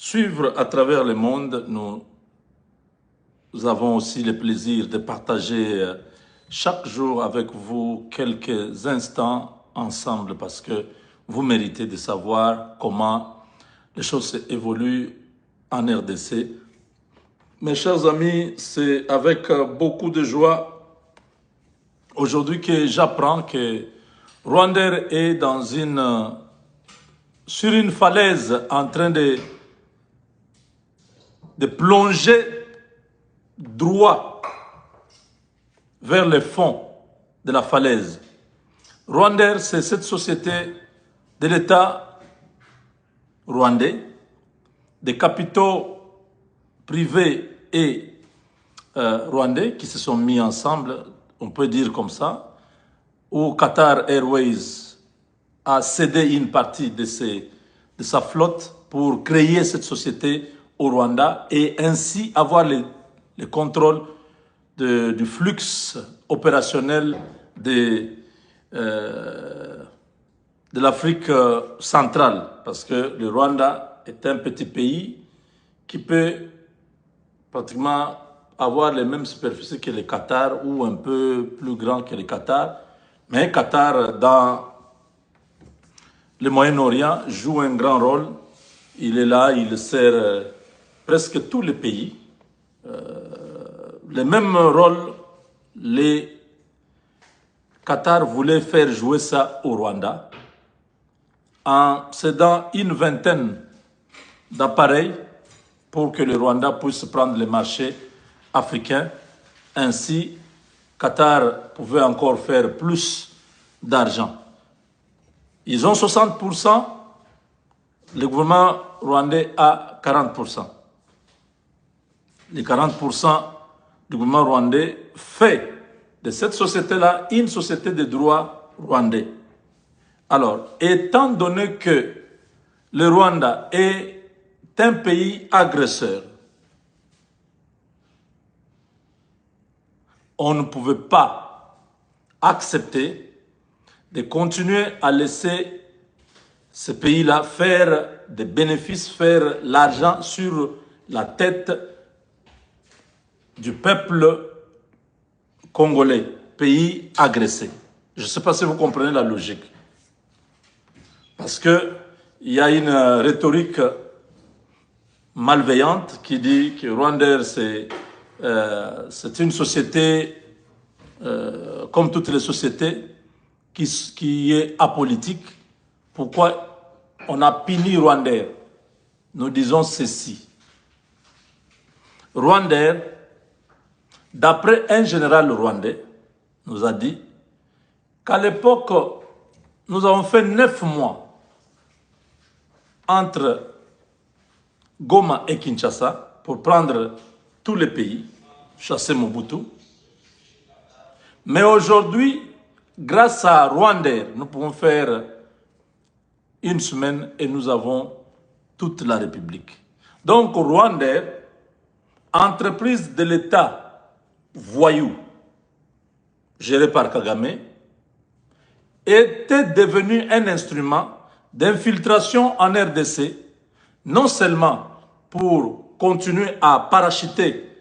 suivre à travers le monde. Nous avons aussi le plaisir de partager chaque jour avec vous quelques instants ensemble parce que vous méritez de savoir comment les choses évoluent en RDC. Mes chers amis, c'est avec beaucoup de joie aujourd'hui que j'apprends que Rwanda est sur une falaise en train de plonger droit vers le fond de la falaise. Rwanda, c'est cette société de l'État rwandais, des capitaux privés et rwandais qui se sont mis ensemble, on peut dire comme ça, où Qatar Airways a cédé une partie de sa flotte pour créer cette société au Rwanda et ainsi avoir le contrôle du flux opérationnel de l'Afrique centrale. Parce que le Rwanda est un petit pays qui peut pratiquement avoir les mêmes superficies que le Qatar ou un peu plus grand que le Qatar. Mais Qatar, dans le Moyen-Orient, joue un grand rôle. Il est là, il sert presque tous les pays. Le même rôle, les Qatar voulaient faire jouer ça au Rwanda en cédant une vingtaine d'appareils pour que le Rwanda puisse prendre les marchés africains. Ainsi, Qatar pouvait encore faire plus d'argent. Ils ont 60%, le gouvernement rwandais a 40%. Les 40% du gouvernement rwandais fait de cette société-là une société de droit rwandais. Alors, étant donné que le Rwanda est un pays agresseur, on ne pouvait pas accepter de continuer à laisser ce pays-là faire des bénéfices, faire l'argent sur la tête du peuple congolais, pays agressé. Je ne sais pas si vous comprenez la logique. Parce qu'il y a une rhétorique malveillante qui dit que Rwanda, c'est une société, comme toutes les sociétés, qui est apolitique. Pourquoi on a puni Rwanda? Nous disons ceci. Rwanda, d'après un général rwandais, nous a dit qu'à l'époque, nous avons fait 9 mois entre Goma et Kinshasa pour prendre tous les pays, chasser Mobutu. Mais aujourd'hui, grâce à Rwanda, nous pouvons faire une semaine et nous avons toute la République. Donc Rwanda, entreprise de l'État voyou, géré par Kagame, était devenu un instrument d'infiltration en RDC, non seulement pour continuer à parachuter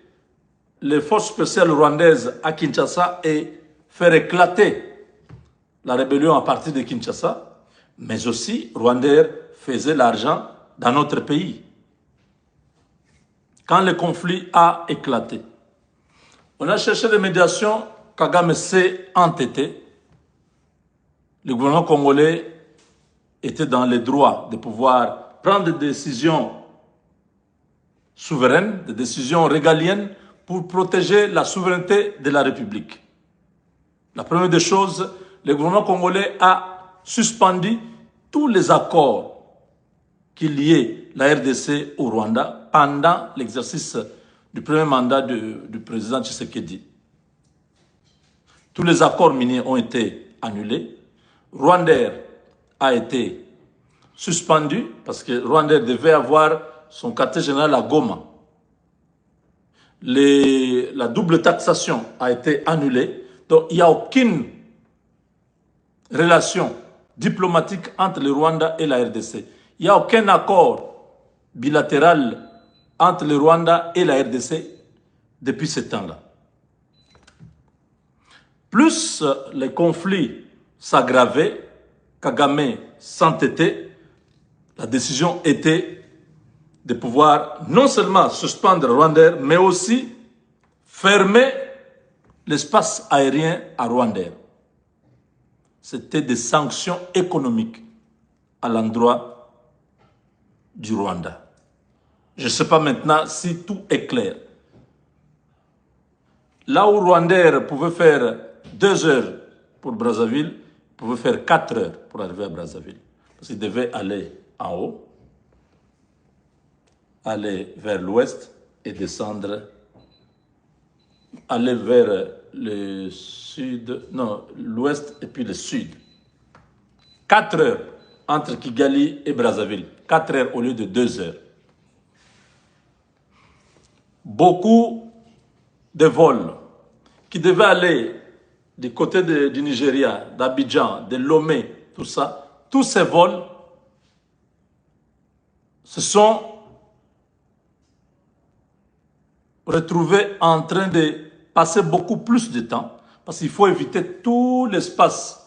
les forces spéciales rwandaises à Kinshasa et faire éclater la rébellion à partir de Kinshasa, mais aussi Rwanda faisait l'argent dans notre pays. Quand le conflit a éclaté, on a cherché des médiations, Kagame s'est entêté. Le gouvernement congolais était dans le droit de pouvoir prendre des décisions souveraines, des décisions régaliennes pour protéger la souveraineté de la République. La première des choses, le gouvernement congolais a suspendu tous les accords qui liaient la RDC au Rwanda pendant l'exercice du premier mandat du président Tshisekedi. Tous les accords miniers ont été annulés. Rwanda a été suspendu parce que Rwanda devait avoir son quartier général à Goma. La double taxation a été annulée. Donc il n'y a aucune relation diplomatique entre le Rwanda et la RDC. Il n'y a aucun accord bilatérale entre le Rwanda et la RDC depuis ce temps-là. Plus les conflits s'aggravaient, Kagame s'entêtait, la décision était de pouvoir non seulement suspendre Rwanda, mais aussi fermer l'espace aérien à Rwanda. C'était des sanctions économiques à l'endroit du Rwanda. Je ne sais pas maintenant si tout est clair. Là où Rwanda pouvait faire 2 heures pour Brazzaville, il pouvait faire 4 heures pour arriver à Brazzaville. Parce qu'il devait aller en haut, aller vers l'ouest et descendre, aller vers le sud, non, l'ouest et puis le sud. 4 heures entre Kigali et Brazzaville. 4 heures au lieu de 2 heures. Beaucoup de vols qui devaient aller du côté du Nigeria, d'Abidjan, de Lomé, tout ça, tous ces vols se sont retrouvés en train de passer beaucoup plus de temps parce qu'il faut éviter tout l'espace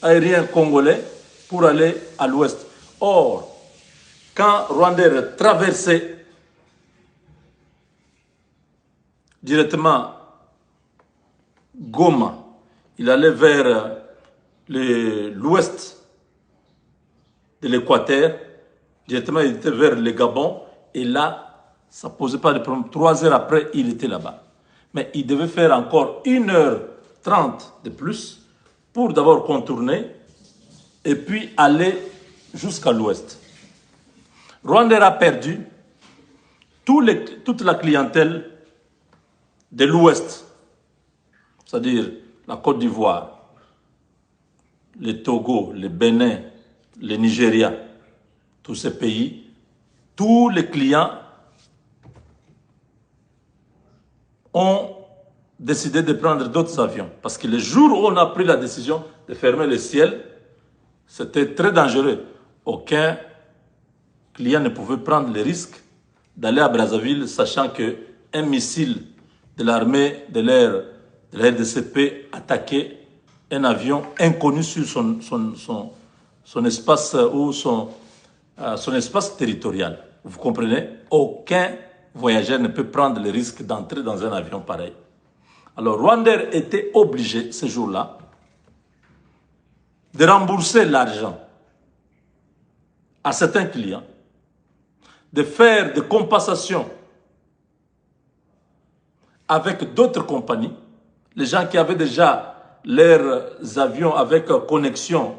aérien congolais pour aller à l'ouest. Or, quand Rwanda traversait directement Goma, il allait vers l'ouest de l'Équateur, directement il était vers le Gabon, et là, ça ne posait pas de problème. 3 heures après, il était là-bas. Mais il devait faire encore 1h30 de plus pour d'abord contourner et puis aller jusqu'à l'ouest. Rwanda a perdu toute la clientèle de l'ouest, c'est-à-dire la Côte d'Ivoire, le Togo, le Bénin, le Nigeria, tous ces pays, tous les clients ont décidé de prendre d'autres avions. Parce que le jour où on a pris la décision de fermer le ciel, c'était très dangereux. Aucun client ne pouvait prendre le risque d'aller à Brazzaville, sachant qu'un missile de l'armée de l'air de la RDCP attaquait un avion inconnu sur son espace ou son espace territorial. Vous comprenez? Aucun voyageur ne peut prendre le risque d'entrer dans un avion pareil. Alors, Rwanda était obligé, ce jour-là, de rembourser l'argent à certains clients, de faire des compensations avec d'autres compagnies, les gens qui avaient déjà leurs avions avec connexion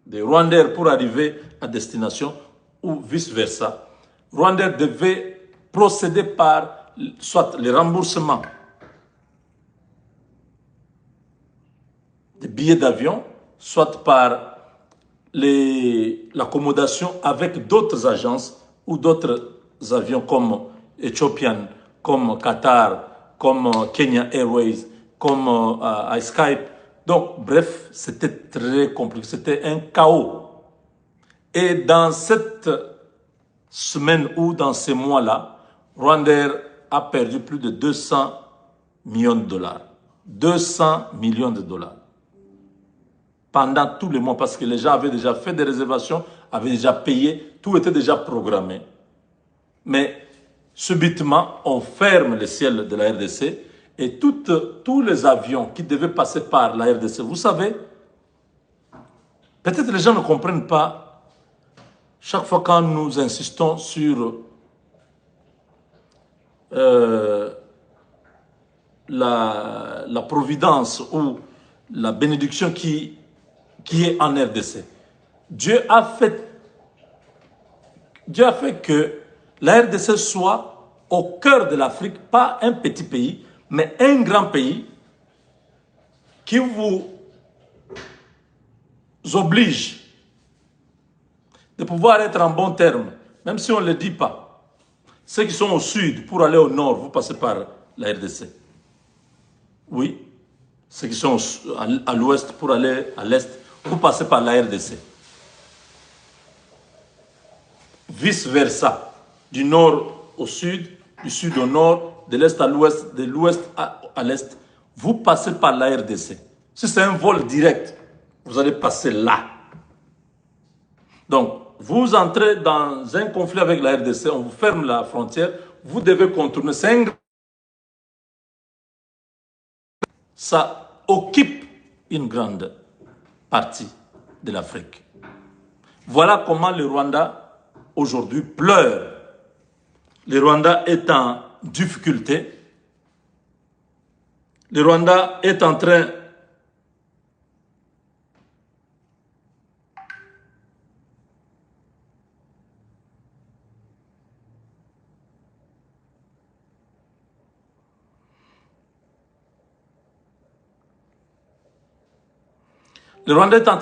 de Rwanda pour arriver à destination ou vice-versa. Rwanda devait procéder par soit le remboursement des billets d'avion, soit par l'accommodation avec d'autres agences ou d'autres avions comme Ethiopian, comme Qatar, comme Kenya Airways, comme iSkype. Donc, bref, c'était très compliqué, c'était un chaos. Et dans cette semaine ou dans ces mois-là, Rwanda a perdu plus de 200 millions de dollars. 200 millions de dollars. Pendant tous les mois, parce que les gens avaient déjà fait des réservations, avaient déjà payé, tout était déjà programmé. Mais subitement, on ferme le ciel de la RDC et tous les avions qui devaient passer par la RDC, vous savez, peut-être les gens ne comprennent pas, chaque fois quand nous insistons sur la providence ou la bénédiction qui est en RDC. Dieu a fait que la RDC soit au cœur de l'Afrique, pas un petit pays, mais un grand pays qui vous oblige de pouvoir être en bon terme, même si on ne le dit pas. Ceux qui sont au sud, pour aller au nord, vous passez par la RDC. Oui. Ceux qui sont à l'ouest, pour aller à l'est, vous passez par la RDC. vice-versa, du nord au sud, du sud au nord, de l'est à l'ouest, de l'ouest à l'est. Vous passez par la RDC. Si c'est un vol direct, vous allez passer là. Donc, vous entrez dans un conflit avec la RDC, on vous ferme la frontière, vous devez contourner. Ça occupe une grande partie de l'Afrique. Voilà comment le Rwanda, aujourd'hui, pleure. Le Rwanda est en difficulté. Le Rwanda est en train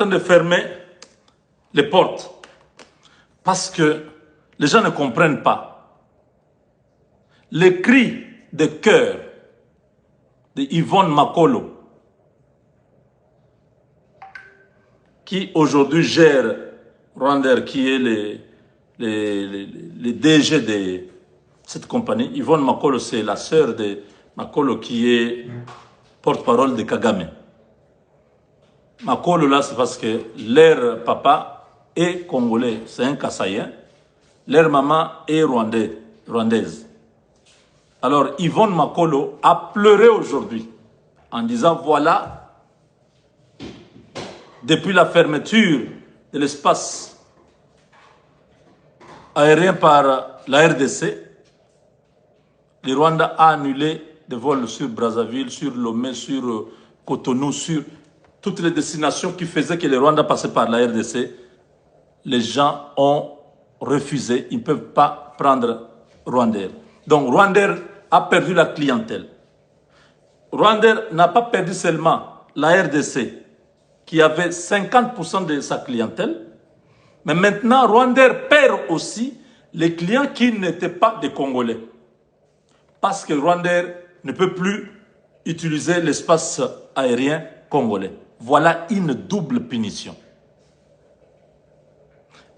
de fermer les portes parce que les gens ne comprennent pas. Les cris de cœur de Yvonne Makolo, qui aujourd'hui gère Rwanda, qui est le DG de cette compagnie. Yvonne Makolo, c'est la sœur de Makolo qui est porte-parole de Kagame. Makolo, là, c'est parce que leur papa est congolais, c'est un Kassaïen. Leur maman est rwandaise. Alors, Yvonne Makolo a pleuré aujourd'hui en disant, voilà, depuis la fermeture de l'espace aérien par la RDC, le Rwanda a annulé des vols sur Brazzaville, sur Lomé, sur Cotonou, sur toutes les destinations qui faisaient que le Rwanda passait par la RDC. Les gens ont refusé, ils ne peuvent pas prendre Rwandair. Donc Rwandair a perdu la clientèle. Rwandair n'a pas perdu seulement la RDC, qui avait 50% de sa clientèle, mais maintenant Rwandair perd aussi les clients qui n'étaient pas des Congolais. Parce que Rwandair ne peut plus utiliser l'espace aérien congolais. Voilà une double punition.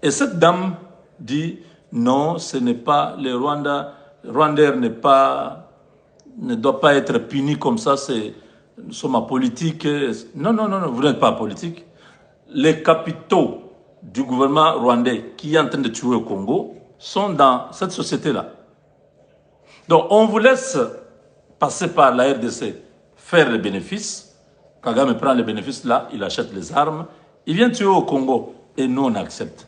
Et cette dame dit, non, ce n'est pas le Rwandair ne doit pas être puni comme ça, nous sommes en politique. Non, non, non, non, vous n'êtes pas en politique. Les capitaux du gouvernement rwandais qui est en train de tuer au Congo sont dans cette société-là. Donc, on vous laisse passer par la RDC, faire les bénéfices. Kagame prend les bénéfices là, il achète les armes. Il vient tuer au Congo et nous, on accepte.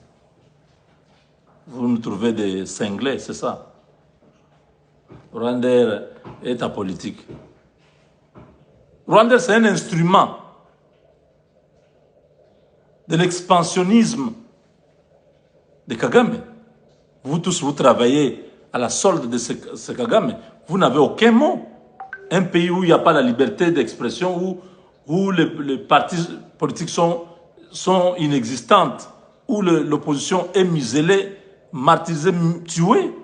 Vous nous trouvez des cinglés, c'est ça. Rwandair est en politique. Rwandair, c'est un instrument de l'expansionnisme de Kagame. Vous tous, vous travaillez à la solde de ce Kagame. Vous n'avez aucun mot. Un pays où il n'y a pas la liberté d'expression, où les partis politiques sont inexistantes, où l'opposition est muselée, martyrisée, tuée.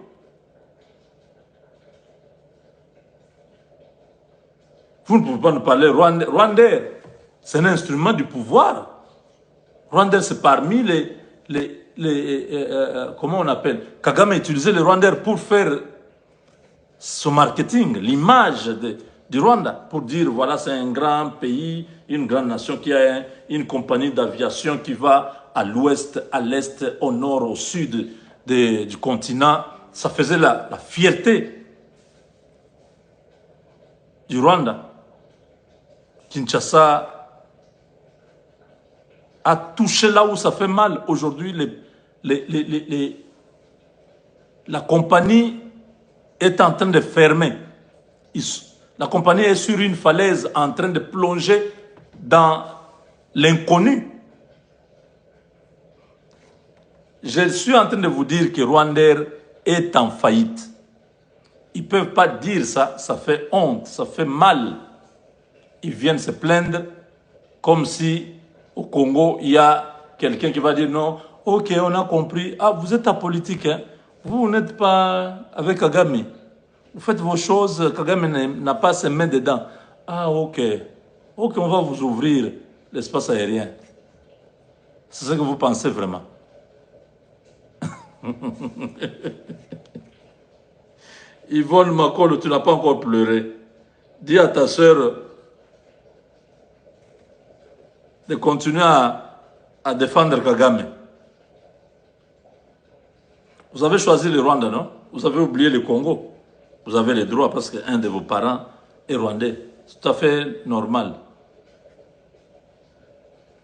Vous ne pouvez pas nous parler. Rwandair, c'est un instrument du pouvoir. Rwandair, c'est parmi comment on appelle, Kagame utilisait le Rwandair pour faire son marketing, l'image du Rwanda, pour dire voilà, c'est un grand pays, une grande nation qui a une compagnie d'aviation qui va à l'ouest, à l'est, au nord, au sud du continent. Ça faisait la fierté du Rwanda. Kinshasa a touché là où ça fait mal. Aujourd'hui, la compagnie est en train de fermer. La compagnie est sur une falaise en train de plonger dans l'inconnu. Je suis en train de vous dire que Rwandair est en faillite. Ils ne peuvent pas dire ça, ça fait honte, ça fait mal. Ils viennent se plaindre comme si au Congo, il y a quelqu'un qui va dire non, ok, on a compris, ah, vous êtes en politique, hein? Vous n'êtes pas avec Kagame. Vous faites vos choses, Kagame n'a pas ses mains dedans. Ah, ok, ok, on va vous ouvrir l'espace aérien. C'est ce que vous pensez vraiment. Yvonne Makolo, tu n'as pas encore pleuré. Dis à ta sœur de continuer à défendre Kagame. Vous avez choisi le Rwanda, non? Vous avez oublié le Congo. Vous avez les droits parce qu'un de vos parents est rwandais. C'est tout à fait normal.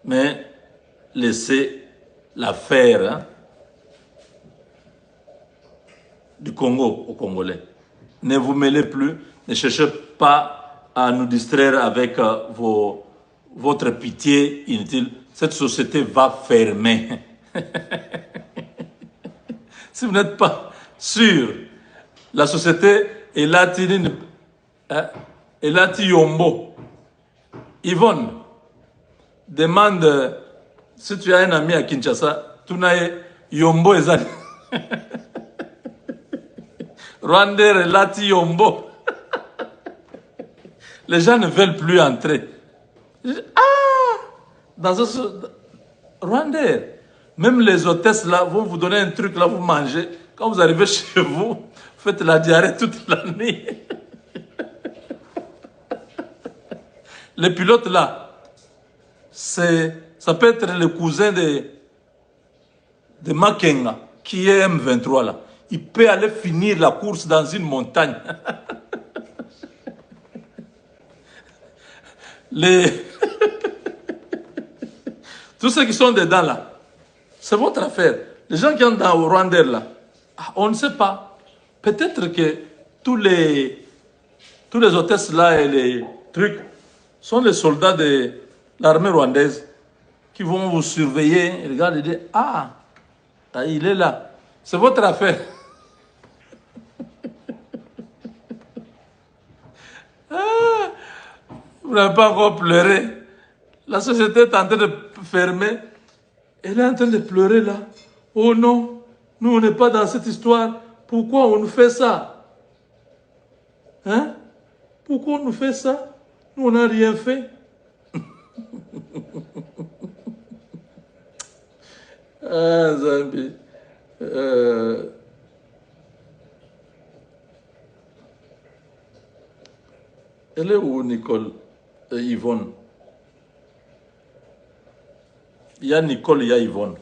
Mais laissez l'affaire du Congo aux Congolais. Ne vous mêlez plus, ne cherchez pas à nous distraire avec votre pitié inutile. Cette société va fermer. Si vous n'êtes pas sûr, la société est là, Yombo. Yvonne, demande si tu as un ami à Kinshasa, tu n'as Yombo et Zani. Rwanda Lati Yombo. Les gens ne veulent plus entrer. Dans ce Rwanda, même les hôtesses là vont vous donner un truc là, vous mangez. Quand vous arrivez chez vous, vous faites la diarrhée toute la nuit. Les pilotes là, ça peut être le cousin de Makenga, qui est M23 là. Il peut aller finir la course dans une montagne. Tous ceux qui sont dedans là, c'est votre affaire. Les gens qui sont dans le Rwanda là, on ne sait pas. Peut-être que tous les hôtesses là et les trucs sont les soldats de l'armée rwandaise qui vont vous surveiller et regarder et dire il est là. C'est votre affaire. Vous n'avez pas encore pleuré. La société est en train de fermer. Elle est en train de pleurer là. Oh non, nous on n'est pas dans cette histoire. Pourquoi on nous fait ça? Hein? Pourquoi on nous fait ça? Nous on n'a rien fait. Zambi. Elle est où, Nicole et Yvonne? Il y a Nicole, il y a Yvonne.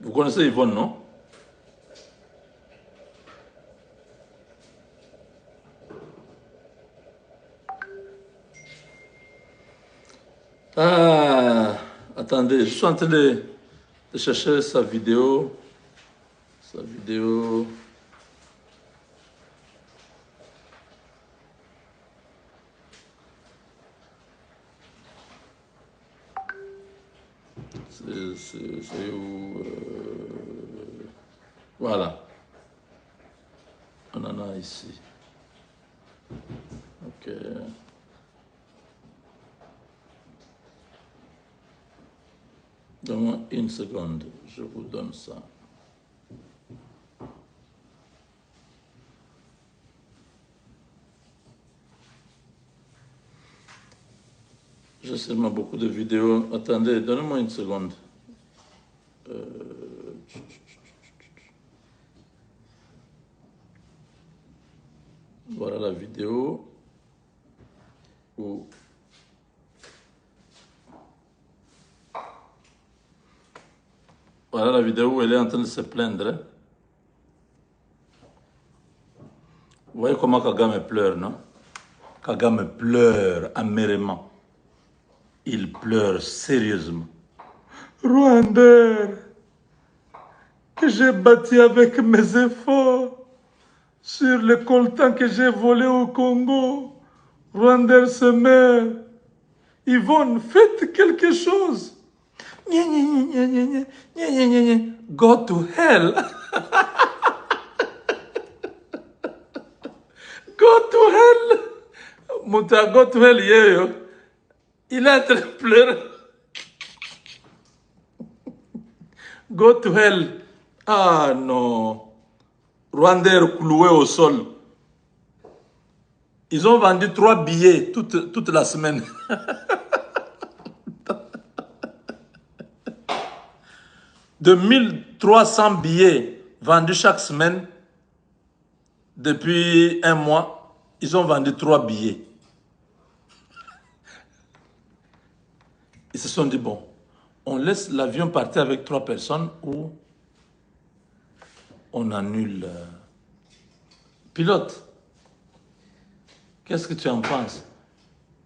Vous connaissez Yvonne, non? Attendez, je suis en train de chercher sa vidéo. Sa vidéo. C'est où voilà. On en a ici. Ok. Donne-moi une seconde, je vous donne ça. J'ai seulement beaucoup de vidéos. Attendez, donnez-moi une seconde. Voilà la vidéo. Voilà la vidéo où elle est en train de se plaindre. Vous voyez comment Kagame pleure, non? Kagame pleure amèrement. Il pleure sérieusement. Rwanda, que j'ai bâti avec mes efforts sur le coltan que j'ai volé au Congo. Rwanda se meurt. Yvonne, faites quelque chose. Go to hell. Go to hell. Mouta, go to hell, yeah. Il est en train de pleurer. Go to hell. Ah non. Rwandais cloué au sol. Ils ont vendu 3 billets toute la semaine. de 1300 billets vendus chaque semaine, depuis un mois, ils ont vendu 3 billets. Ils se sont dit, bon, on laisse l'avion partir avec 3 personnes ou on annule. Pilote, qu'est-ce que tu en penses?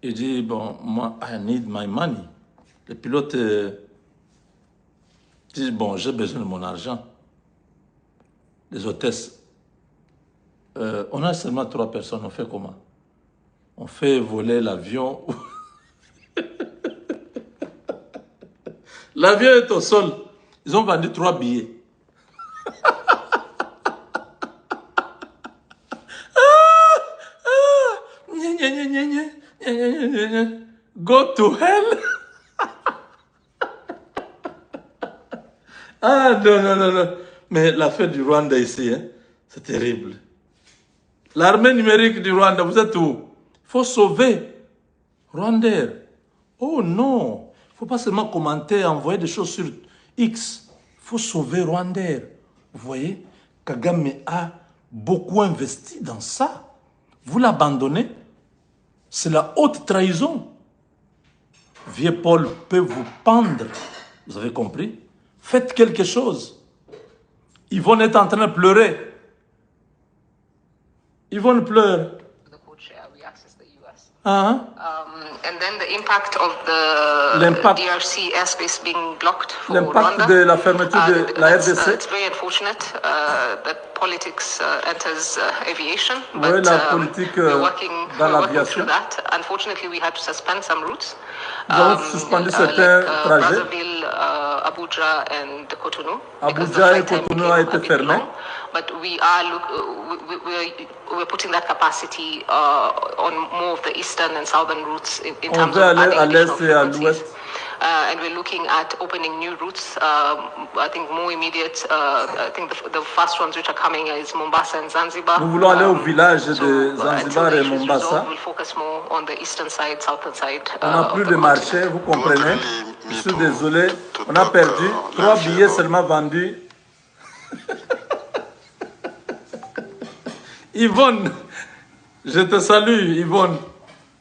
Il dit, bon, moi, I need my money. Le pilote dit, bon, j'ai besoin de mon argent. Les hôtesses, on a seulement 3 personnes, on fait comment? On fait voler l'avion. L'avion est au sol. Ils ont vendu 3 billets. Go to hell. Ah non, non, non, non. Mais l'affaire du Rwanda ici, hein, c'est terrible. L'armée numérique du Rwanda, vous êtes où? Il faut sauver Rwandais. Oh non, il ne faut pas seulement commenter, envoyer des choses sur X. Il faut sauver Rwandais. Vous voyez, Kagame a beaucoup investi dans ça. Vous l'abandonnez, c'est la haute trahison. Vieux Paul peut vous pendre. Vous avez compris? Faites quelque chose. Yvonne est en train de pleurer. Yvonne pleure. And then the impact of the DRC airspace being blocked for L'impact Rwanda. de la fermeture de la RDC. It's very unfortunate that politics enters aviation, Oui, but la politique we're working l'aviation. through that. Unfortunately, we had to suspend some routes. Nous avons suspendu certains trajets. Brazzaville, Abuja and Cotonou. Abuja et Cotonou a été fermé. But we are we're putting that capacity on more of the eastern and southern routes in terms of adding à l'est additional et à frequencies. l'ouest. And we're looking at opening new routes. I think more immediate. I think the first ones which are coming is Mombasa and Zanzibar. Nous voulons aller au village de Zanzibar et Mombasa. We'll focus more on the eastern side, southern side. On n'a plus de marché, vous comprenez. Je suis désolé, on a perdu 3 billets seulement vendus. Yvonne, je te salue, Yvonne.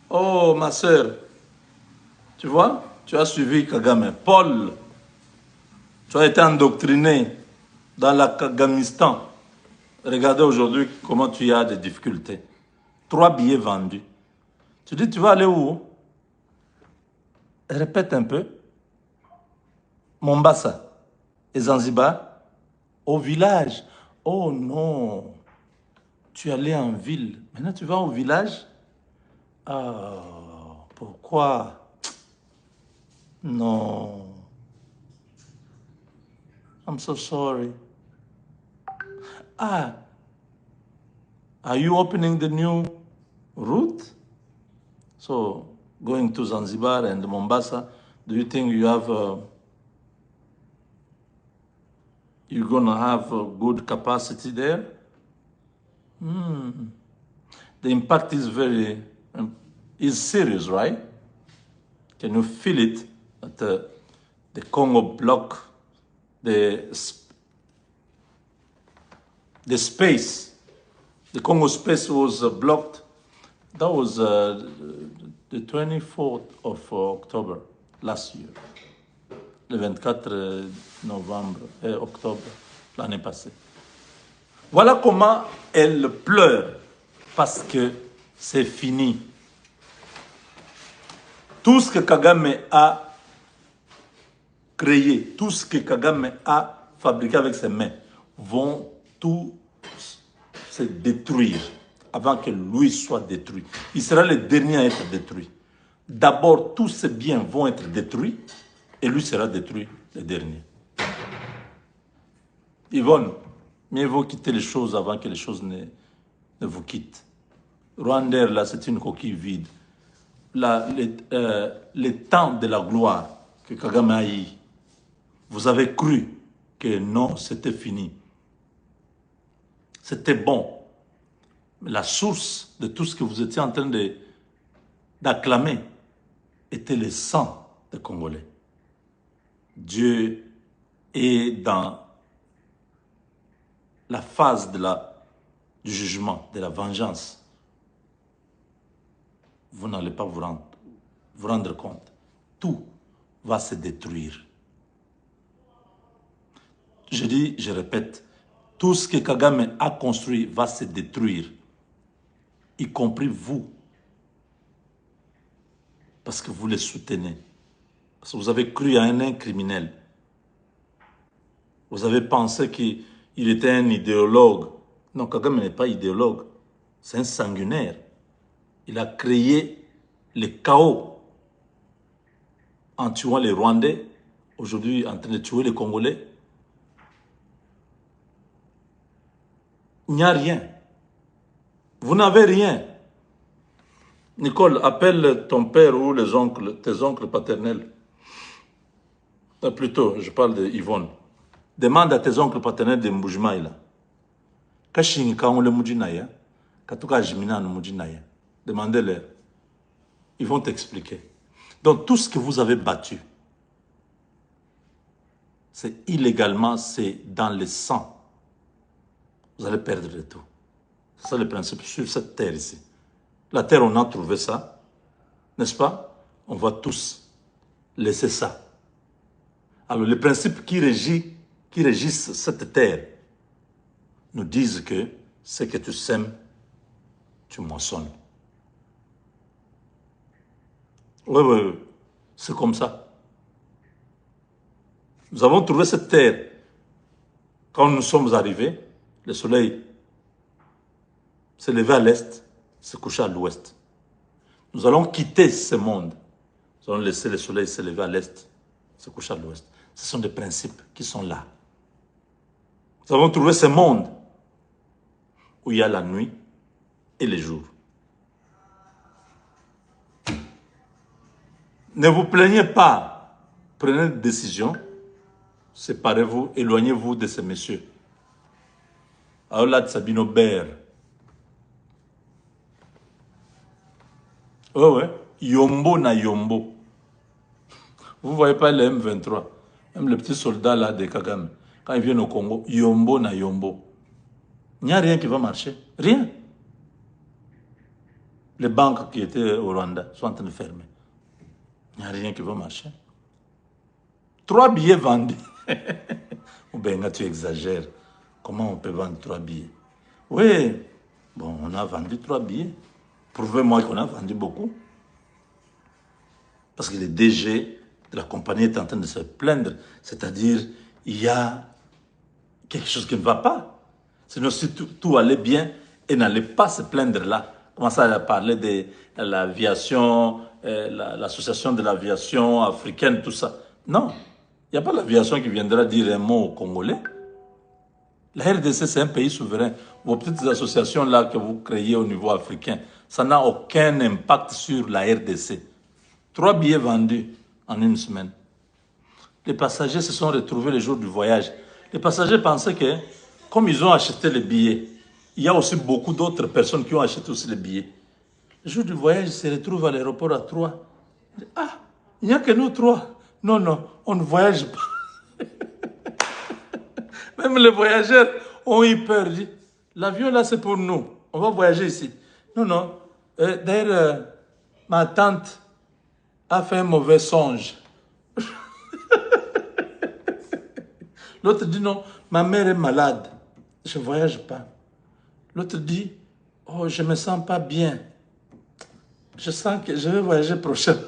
Oh, ma soeur. Tu vois, tu as suivi Kagame. Paul, tu as été endoctriné dans la Kagamistan. Regardez aujourd'hui comment tu as des difficultés. 3 billets vendus. Tu dis, tu vas aller où? Répète un peu. Mombasa et Zanzibar. Au village. Oh non. Tu es allé en ville. Maintenant, tu vas au village. Ah, pourquoi? Non. I'm so sorry. Ah. Are you opening the new route? So, going to Zanzibar and Mombasa, do you think you have you're gonna have a good capacity there? The impact is very is serious, right? Can you feel it? That the Congo block the space. The Congo space was blocked. That was the 24th of October last year. Le 24 novembre et octobre l'année passée. Voilà comment elle pleure parce que c'est fini. Tout ce que Kagame a créé, tout ce que Kagame a fabriqué avec ses mains, vont tous se détruire avant que lui soit détruit. Il sera le dernier à être détruit. D'abord, tous ces biens vont être détruits et lui sera détruit le dernier. Yvonne, mieux vaut quitter les choses avant que les choses ne vous quittent. Rwanda, là, c'est une coquille vide. Le temps de la gloire que Kagame a eu, vous avez cru que non, c'était fini. C'était bon. Mais la source de tout ce que vous étiez en train d'acclamer était le sang des Congolais. Dieu et dans la phase du jugement, de la vengeance, vous n'allez pas vous rendre compte. Tout va se détruire. Je dis, je répète, tout ce que Kagame a construit va se détruire, y compris vous, parce que vous les soutenez, parce que vous avez cru à un criminel. Vous avez pensé qu'il était un idéologue. Non, Kagame n'est pas idéologue, c'est un sanguinaire. Il a créé le chaos en tuant les Rwandais, aujourd'hui en train de tuer les Congolais. Il n'y a rien. Vous n'avez rien. Nicole, appelle ton père ou tes oncles paternels. Plutôt, je parle de Yvonne. Demande à tes oncles paternels de Mboujimaïla. Demandez-leur. Ils vont t'expliquer. Donc, tout ce que vous avez battu, c'est illégalement, c'est dans le sang. Vous allez perdre de tout. C'est ça le principe sur cette terre ici. La terre, on a trouvé ça, n'est-ce pas? On va tous laisser ça. Alors, les principes qui régissent cette terre nous disent que ce que tu sèmes, tu moissonnes. Oui, c'est comme ça. Nous avons trouvé cette terre. Quand nous sommes arrivés, le soleil s'est levé à l'est, s'est couché à l'ouest. Nous allons quitter ce monde. Nous allons laisser le soleil se lever à l'est, se coucher à l'ouest. Ce sont des principes qui sont là. Nous avons trouvé ce monde où il y a la nuit et le jour. Ne vous plaignez pas. Prenez des décisions. Séparez-vous, éloignez-vous de ces messieurs. Aoulad Sabino Ber. Ouais. Yombo na Yombo. Vous ne voyez pas les M23. Même les petits soldats là de Kagame. Quand ils viennent au Congo, Yombo na Yombo. Il n'y a rien qui va marcher. Rien. Les banques qui étaient au Rwanda sont en train de fermer. Il n'y a rien qui va marcher. 3 billets vendus. Ou bien là, tu exagères. Comment on peut vendre 3 billets? Oui. Bon, on a vendu 3 billets. Prouvez-moi qu'on a vendu beaucoup. Parce que le DG de la compagnie est en train de se plaindre. C'est-à-dire, il y a quelque chose qui ne va pas. Sinon, si tout allait bien, il n'allait pas se plaindre là. Commencer à parler de l'aviation, l'association de l'aviation africaine, tout ça. Non, il n'y a pas l'aviation qui viendra dire un mot aux Congolais. La RDC, c'est un pays souverain. Vos petites associations là que vous créez au niveau africain, ça n'a aucun impact sur la RDC. 3 billets vendus en une semaine. Les passagers se sont retrouvés le jour du voyage. Les passagers pensaient que, comme ils ont acheté les billets, il y a aussi beaucoup d'autres personnes qui ont acheté aussi les billets. Le jour du voyage, ils se retrouvent à l'aéroport à 3. Ah, il n'y a que nous 3. Non, on ne voyage pas. Même les voyageurs ont eu peur. L'avion là, c'est pour nous. On va voyager ici. Non. D'ailleurs, ma tante a fait un mauvais songe. L'autre dit non, ma mère est malade. Je ne voyage pas. L'autre dit, oh, je ne me sens pas bien. Je sens que je vais voyager prochainement.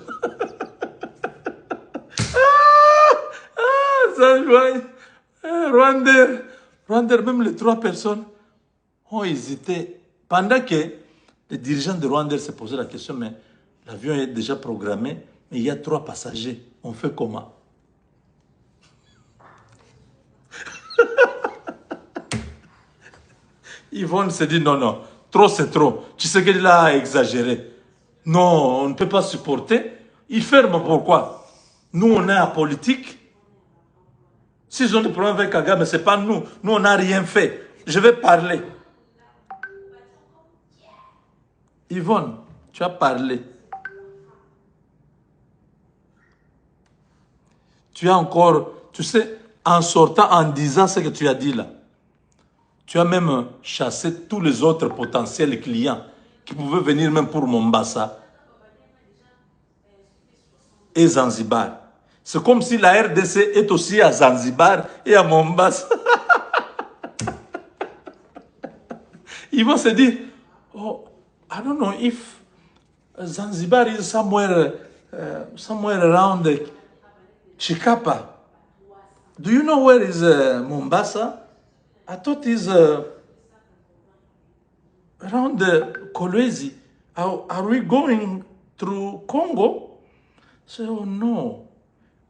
Ça joie. Rwanda, même les 3 personnes ont hésité. Pendant que les dirigeants de Rwanda se posaient la question, mais l'avion est déjà programmé, mais il y a 3 passagers. On fait comment? Yvonne se dit non, trop c'est trop. Tu sais qu'il a exagéré. Non, on ne peut pas supporter. Il ferme pourquoi? Nous, on est apolitique. S'ils ont des problèmes avec Kagame, ce n'est pas nous. Nous, on n'a rien fait. Je vais parler. Yvonne, tu as parlé. Tu as encore... Tu sais, en sortant, en disant ce que tu as dit là. Tu as même chassé tous les autres potentiels clients qui pouvaient venir même pour Mombasa et Zanzibar. C'est comme si la RDC est aussi à Zanzibar et à Mombasa. Ils vont se dire, oh, I don't know if Zanzibar is somewhere around Chikapa. Do you know where is Mombasa? I thought it's around Kolwezi. Are we going through Congo? So, oh no,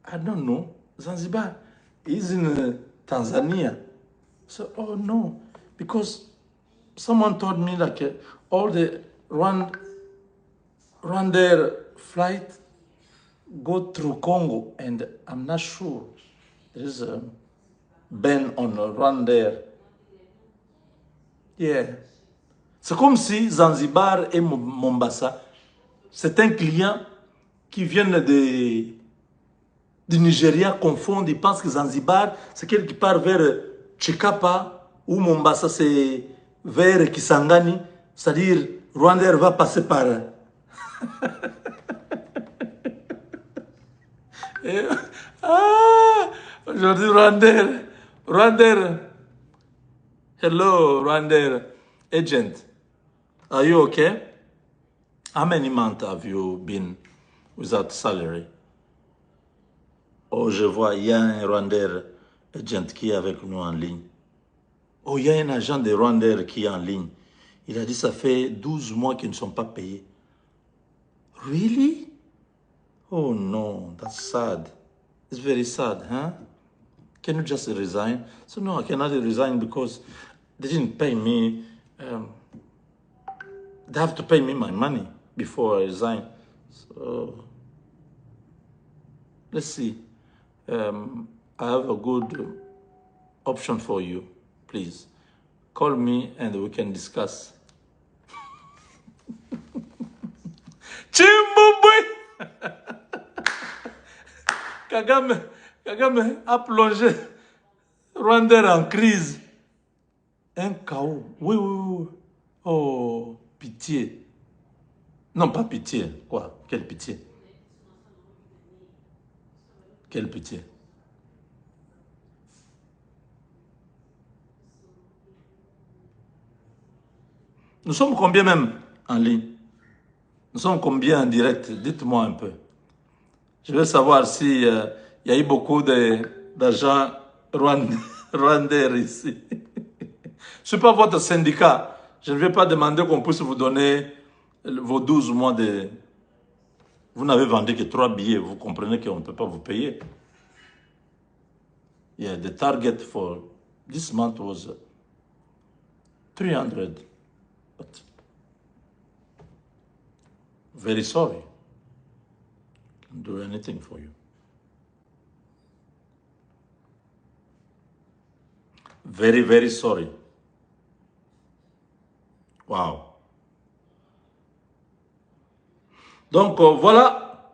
I don't know. Zanzibar is in Tanzania. So, oh no, because someone told me like all the Rwandair flight go through Congo, and I'm not sure. There is a ban on Rwandair. Yeah. C'est comme si Zanzibar et Mombasa, c'est un client qui vient du Nigeria confondent. Ils pensent que Zanzibar, c'est quelqu'un qui part vers Chikapa, ou Mombasa, c'est vers Kisangani. C'est-à-dire, Rwandair va passer par... Aujourd'hui, Rwandair. Hello, Rwandair agent. Are you okay? How many months have you been without salary? Oh, je vois, il y a un Rwandair agent qui est avec nous en ligne. Oh, il y a un agent de Rwandair qui est en ligne. Il a dit ça fait 12 mois qu'ils ne sont pas payés. Really? Oh no, that's sad. It's very sad, huh? Can you just resign? So no, I cannot resign because they didn't pay me. They have to pay me my money before I resign. So let's see. I have a good option for you. Please call me and we can discuss. Chimbubwe! Kagame a plongé Rwanda en crise. Un chaos. Oui, oui, oui. Oh, pitié. Non, pas pitié. Quoi? Quelle pitié? Quelle pitié? Nous sommes combien même en ligne? Nous sommes combien en direct? Dites-moi un peu. Je veux savoir si y a eu beaucoup d'agents rwandais ici. Ce n'est pas votre syndicat. Je ne vais pas demander qu'on puisse vous donner vos 12 mois de... Vous n'avez vendu que 3 billets. Vous comprenez qu'on ne peut pas vous payer. Yeah, the target for this month was 300. But very sorry. Can't do anything for you. Very, very sorry. Wow. Donc voilà,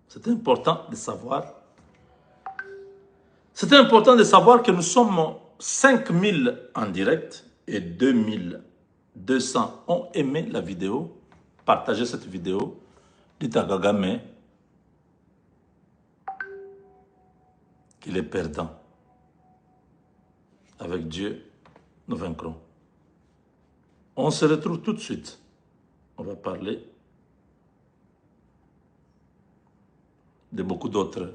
c'est important de savoir. C'est important de savoir que nous sommes 5000 en direct et 2200 ont aimé la vidéo. Partagez cette vidéo. Dites à Kagame qu'il est perdant. Avec Dieu, nous vaincrons. On se retrouve tout de suite. On va parler de beaucoup d'autres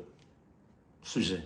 sujets.